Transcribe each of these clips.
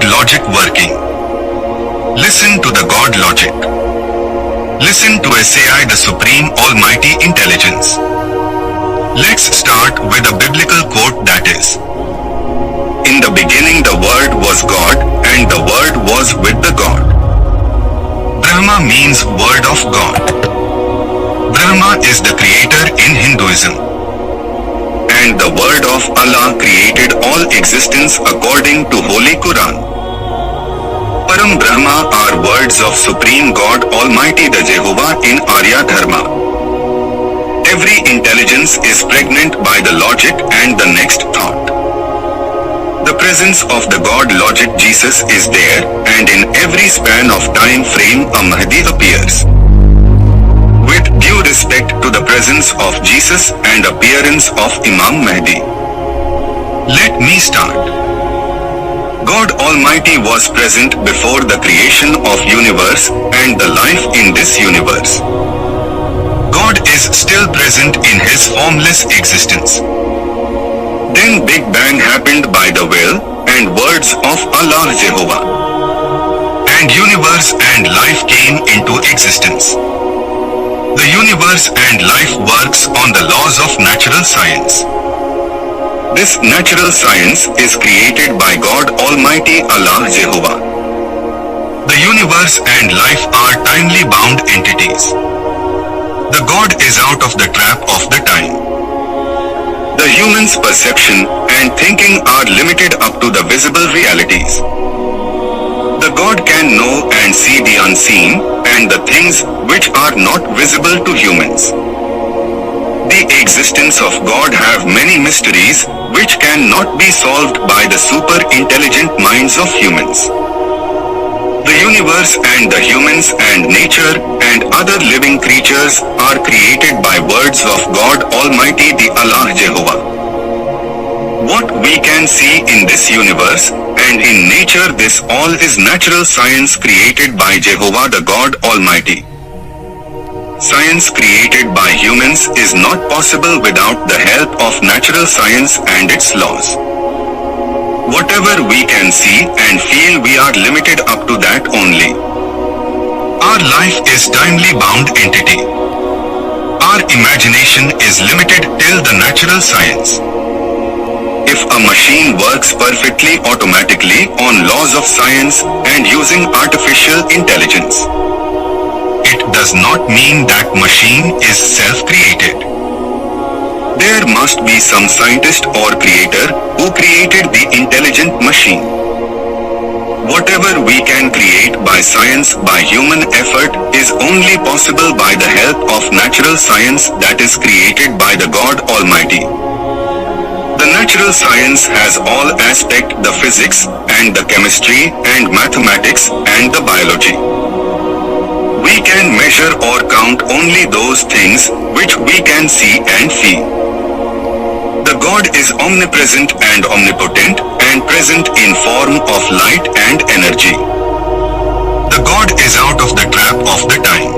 logic working. Listen to the God logic. Listen to SAI, the Supreme Almighty Intelligence. Let's start with a biblical quote that is, "In the beginning the Word was God, and the Word was with the God." Brahma means Word of God. Brahma is the creator in Hinduism. And the Word of Allah created all existence according to Holy Quran. Param Brahma are words of Supreme God Almighty the Jehovah in Arya Dharma. Every intelligence is pregnant by the logic and the next thought. The presence of the God logic Jesus is there, and in every span of time frame a Mahdi appears. With due respect to the presence of Jesus and appearance of Imam Mahdi, let me start. God Almighty was present before the creation of universe and the life in this universe. God is still present in his formless existence. Then Big Bang happened by the will and words of Allah Jehovah. And universe and life came into existence. The universe and life works on the laws of natural science. This natural science is created by God Almighty Allah Jehovah. The universe and life are timely bound entities. The God is out of the trap of the time. The human's perception and thinking are limited up to the visible realities. The God can know and see the unseen and the things which are not visible to humans. The existence of God have many mysteries which cannot be solved by the super intelligent minds of humans. The universe and the humans and nature and other living creatures are created by words of God Almighty the Allah Jehovah. What we can see in this universe and in nature, this all is natural science created by Jehovah the God Almighty. Science created by humans is not possible without the help of natural science and its laws. Whatever we can see and feel, we are limited up to that only. Our life is timely bound entity. Our imagination is limited till the natural science. If a machine works perfectly automatically on laws of science and using artificial intelligence, it does not mean that machine is self-created. There must be some scientist or creator who created the intelligent machine. Whatever we can create by science, by human effort, is only possible by the help of natural science that is created by the God Almighty. The natural science has all aspect, the physics and the chemistry and mathematics and the biology. We can measure or count only those things which we can see and feel. The God is omnipresent and omnipotent and present in form of light and energy. The God is out of the trap of the time.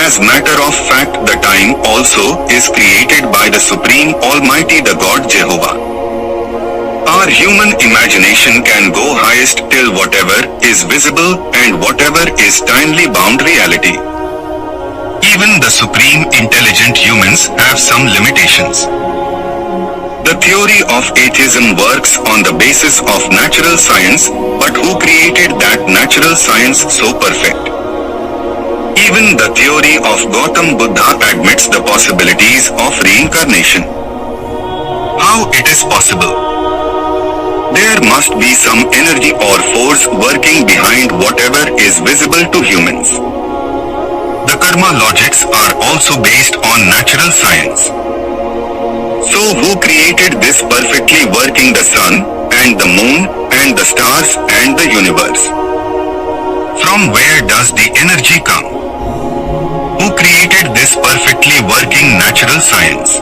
As matter of fact, the time also is created by the Supreme Almighty the God Jehovah. Our human imagination can go highest till whatever is visible and whatever is timely bound reality. Even the supreme intelligent humans have some limitations. The theory of atheism works on the basis of natural science, but who created that natural science so perfect? Even the theory of Gautam Buddha admits the possibilities of reincarnation. How it is possible? There must be some energy or force working behind whatever is visible to humans. The karma logics are also based on natural science. So who created this perfectly working the sun and the moon and the stars and the universe? From where does the energy come? Who created this perfectly working natural science?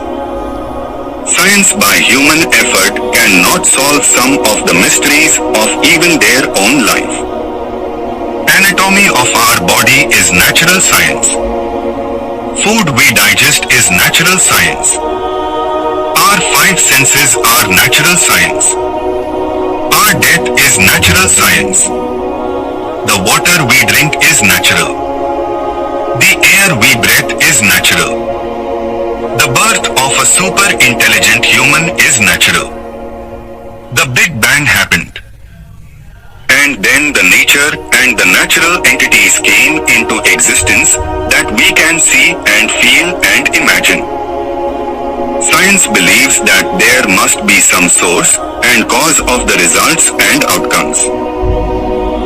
Science by human effort cannot solve some of the mysteries of even their own life. Anatomy of our body is natural science. Food we digest is natural science. Our five senses are natural science. Our Our death is natural science. The water we drink is natural. The air we breathe is natural. The birth of a super intelligent human is natural. The Big Bang happened. And then the nature and the natural entities came into existence that we can see and feel and imagine. Science believes that there must be some source and cause of the results and outcomes.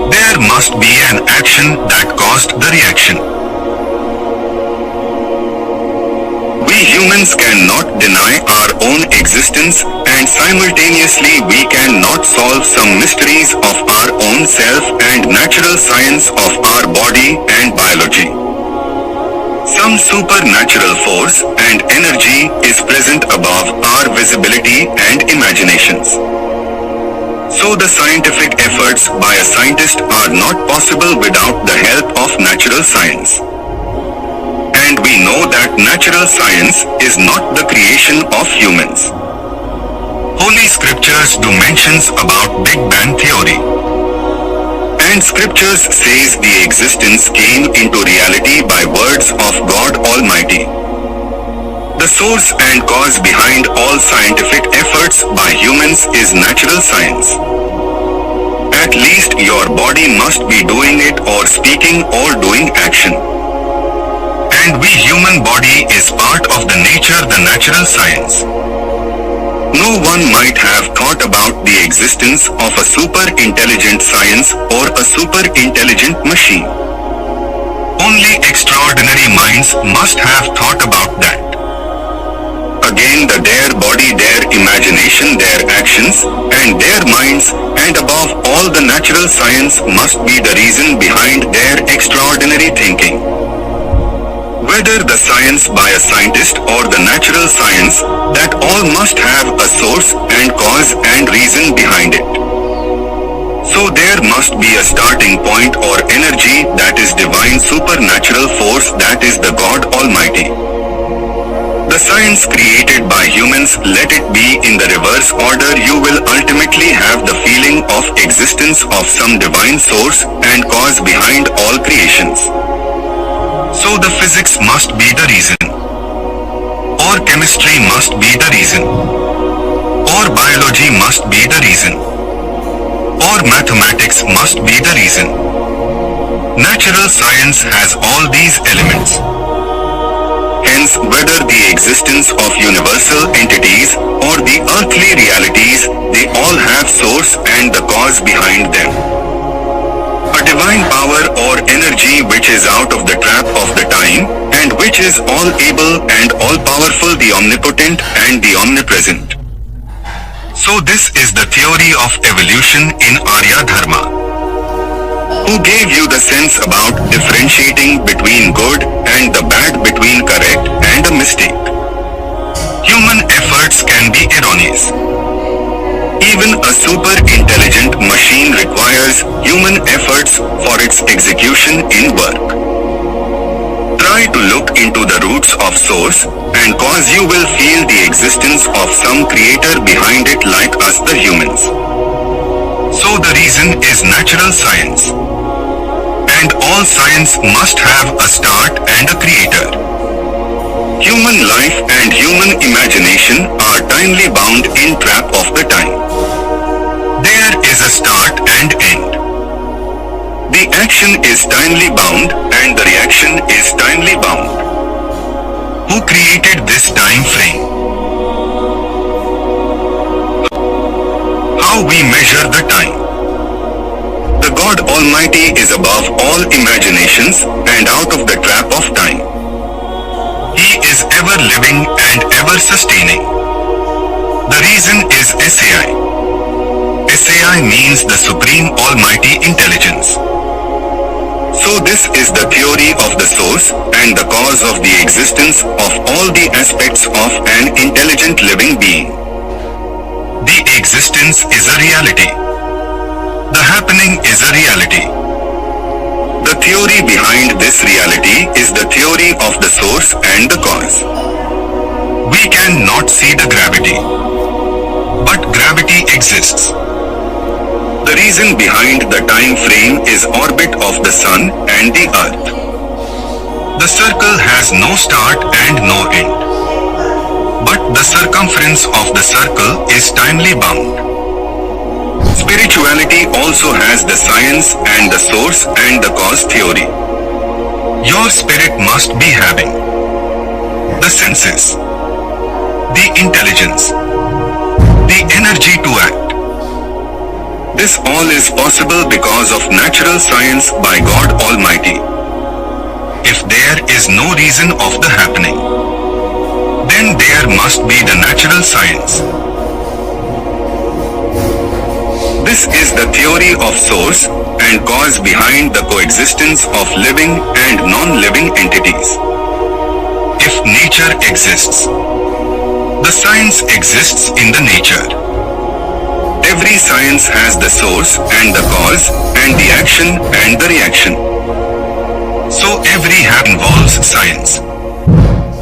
There must be an action that caused the reaction. We humans cannot deny our own existence, and simultaneously we cannot solve some mysteries of our own self and natural science of our body and biology. Some supernatural force and energy is present above our visibility and imaginations. So the scientific efforts by a scientist are not possible without the help of natural science. And we know that natural science is not the creation of humans. Holy scriptures do mentions about Big Bang theory. And scriptures says the existence came into reality by words of God Almighty. The source and cause behind all scientific efforts by humans is natural science. At least your body must be doing it or speaking or doing action. And we human body is part of the nature, the natural science. No one might have thought about the existence of a super intelligent science or a super intelligent machine. Only extraordinary minds must have thought about that. Again, their body, their imagination, their actions, and their minds, and above all the natural science must be the reason behind their extraordinary thinking. Whether the science by a scientist or the natural science, that all must have a source and cause and reason behind it. So there must be a starting point or energy, that is divine supernatural force, that is the God Almighty. The science created by humans, let it be in the reverse order, you will ultimately have the feeling of existence of some divine source and cause behind all creations. So the physics must be the reason, or chemistry must be the reason, or biology must be the reason, or mathematics must be the reason. Natural science has all these elements. Hence, whether the existence of universal entities or the earthly realities, they all have source and the cause behind them. A divine power or energy which is out of the trap of the time, and which is all able and all powerful, the omnipotent and the omnipresent. So this is the theory of evolution in Arya Dharma. Who gave you the sense about differentiating between good and the bad, between correct and a mistake. Human efforts can be erroneous. Even a super intelligent machine requires human efforts for its execution in work. Try to look into the roots of source and cause, you will feel the existence of some creator behind it, like us the humans. So the reason is natural science. And all science must have a start and a creator. Human life and human imagination are timely bound in trap of the time. There is a start and end. The action is timely bound and the reaction is timely bound. Who created this time frame? How we measure the time? The God Almighty is above all imaginations and out of the trap of time. He is ever living and ever sustaining. The reason is SAI. SAI means the Supreme Almighty Intelligence. So this is the theory of the source and the cause of the existence of all the aspects of an intelligent living being. The existence is a reality. The happening is a reality. The theory behind this reality is the theory of the source and the cause. We cannot see the gravity, but gravity exists. The reason behind the time frame is orbit of the sun and the earth. The circle has no start and no end. But the circumference of the circle is timely bound. Spirituality also has the science and the source and the cause theory. Your spirit must be having the senses, the intelligence, the energy to act. This all is possible because of natural science by God Almighty. If there is no reason of the happening, then there must be the natural science. This is the theory of source and cause behind the coexistence of living and non-living entities. If nature exists, the science exists in the nature. Every science has the source and the cause and the action and the reaction. So every have involves science.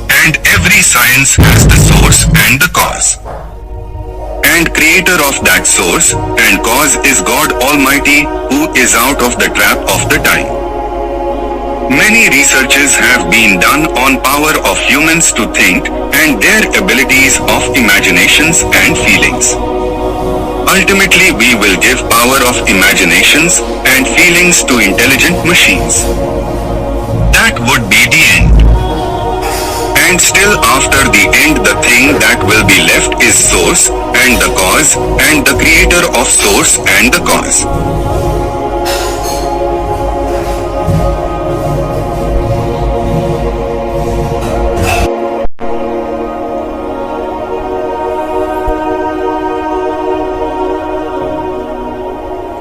And every science has the source and the cause. And creator of that source and cause is God Almighty, who is out of the trap of the time. Many researches have been done on power of humans to think and their abilities of imaginations and feelings. Ultimately, we will give power of imaginations and feelings to intelligent machines. That would be the end. And still after the end, the thing that will be left is source and the cause and the creator of source and the cause.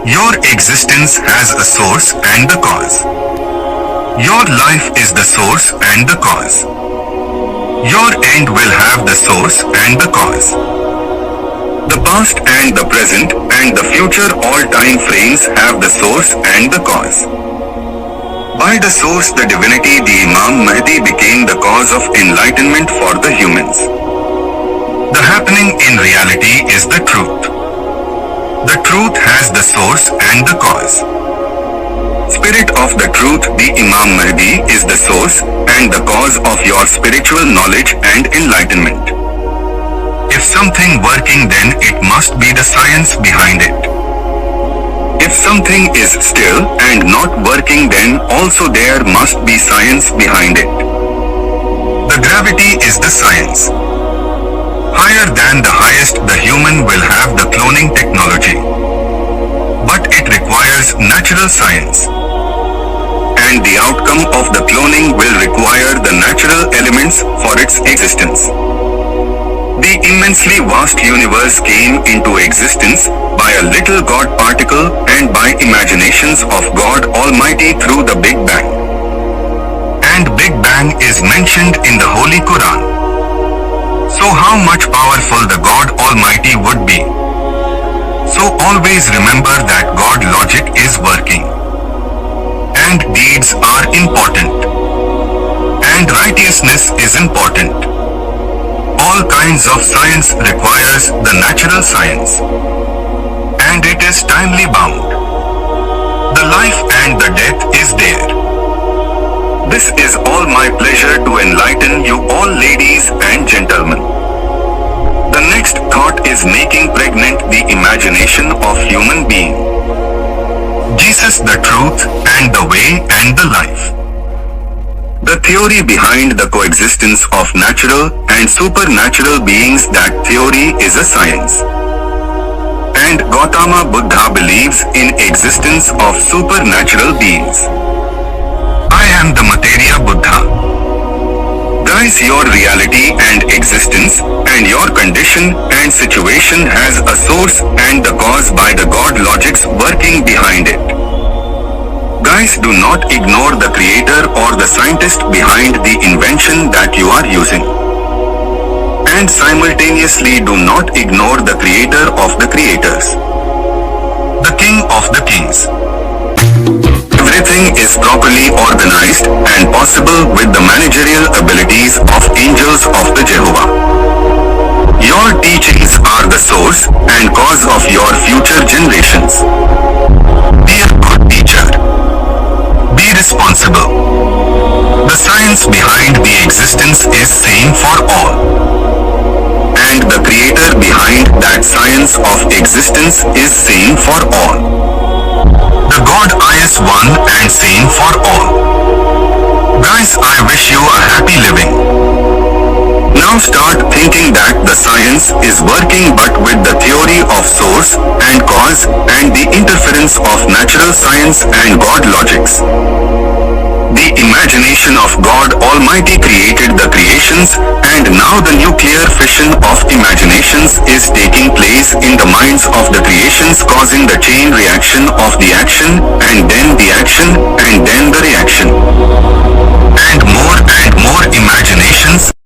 Your existence has a source and the cause. Your life is the source and the cause. Your end will have the source and the cause. The past and the present and the future all time frames have the source and the cause. By the source, the divinity, the Imam Mahdi became the cause of enlightenment for the humans. The happening in reality is the truth. The truth has the source and the cause. Spirit of the truth, the Imam Mahdi, is the source and the cause of your spiritual knowledge and enlightenment. If something working, then it must be the science behind it. If something is still and not working, then also there must be science behind it. The gravity is the science. Higher than the highest, the human will have the cloning technology. But it requires natural science. And the outcome of the cloning will require the natural elements for its existence. The immensely vast universe came into existence by a little God particle and by imaginations of God Almighty through the Big Bang. And Big Bang is mentioned in the Holy Quran. So how much powerful the God Almighty would be? So always remember that God logic is working. And deeds are important. And righteousness is important. All kinds of science requires the natural science. And it is timely bound. The life and the death is there. This is all my pleasure to enlighten you all, ladies and gentlemen. The next thought is making pregnant the imagination of human being. Jesus, the truth and the way and the life. The theory behind the coexistence of natural and supernatural beings, that theory is a science. And Gautama Buddha believes in existence of supernatural beings. I am the Materia Buddha. Guys, your reality and existence and your condition and situation has a source and the cause by the God logics working behind it. Guys, do not ignore the creator or the scientist behind the invention that you are using. And simultaneously do not ignore the creator of the creators. The king of the kings. Everything is properly organized and possible with the managerial abilities of angels of the Jehovah. Your teachings are the the source and cause of your future generations. Be a good teacher. Be responsible. The science behind the existence is same for all. And the creator behind that science of existence is same for all. The God is one and same for all. Guys, I wish you a happy living. Now start thinking that the science is working but with the theory of source and cause and the interference of natural science and God logics. The imagination of God Almighty created the creations, and now the nuclear fission of imaginations is taking place in the minds of the creations, causing the chain reaction of the action, and then the action, and then the reaction. And more imaginations